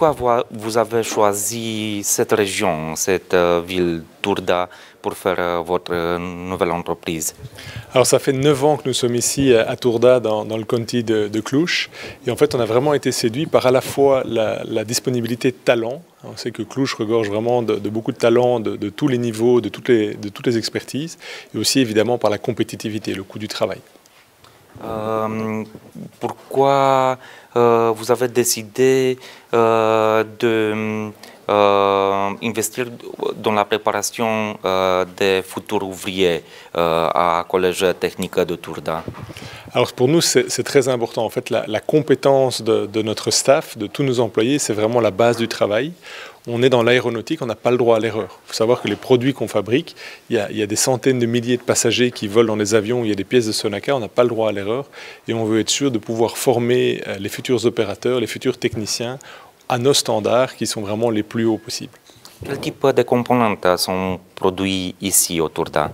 Pourquoi vous avez choisi cette région, cette ville Tourda, pour faire votre nouvelle entreprise? Alors ça fait 9 ans que nous sommes ici à Tourda, dans le county de Cluj. Et en fait, on a vraiment été séduit par à la fois la disponibilité de talents. On sait que Cluj regorge vraiment de beaucoup de talents, de tous les niveaux, de toutes les expertises. Et aussi évidemment par la compétitivité, le coût du travail. Pourquoi vous avez décidé d'investir dans la préparation des futurs ouvriers à Collège technique de Tourda? Alors pour nous, c'est très important. En fait, la compétence de notre staff, de tous nos employés, c'est vraiment la base du travail. On est dans l'aéronautique, on n'a pas le droit à l'erreur. Il faut savoir que les produits qu'on fabrique, il y a des centaines de milliers de passagers qui volent dans les avions où il y a des pièces de Sonaca, on n'a pas le droit à l'erreur. Et on veut être sûr de pouvoir former les futurs opérateurs, les futurs techniciens à nos standards qui sont vraiment les plus hauts possibles. Quel type de composantes sont produits ici au Tourda?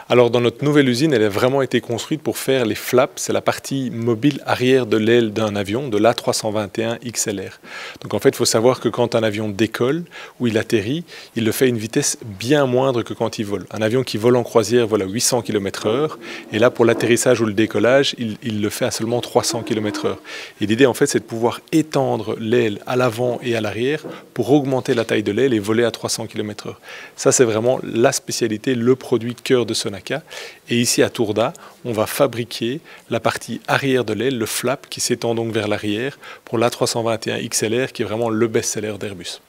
Alors dans notre nouvelle usine, elle a vraiment été construite pour faire les flaps, c'est la partie mobile arrière de l'aile d'un avion, de l'A321 XLR. Donc en fait, il faut savoir que quand un avion décolle ou il atterrit, il le fait à une vitesse bien moindre que quand il vole. Un avion qui vole en croisière vole à 800 km/h, et là pour l'atterrissage ou le décollage, il le fait à seulement 300 km/h. Et l'idée en fait, c'est de pouvoir étendre l'aile à l'avant et à l'arrière pour augmenter la taille de l'aile et voler à 300 km/h. Ça, c'est vraiment la spécialité, le produit cœur de Sonaca. Et ici à Tourda, on va fabriquer la partie arrière de l'aile, le flap qui s'étend donc vers l'arrière pour l'A321 XLR qui est vraiment le best-seller d'Airbus.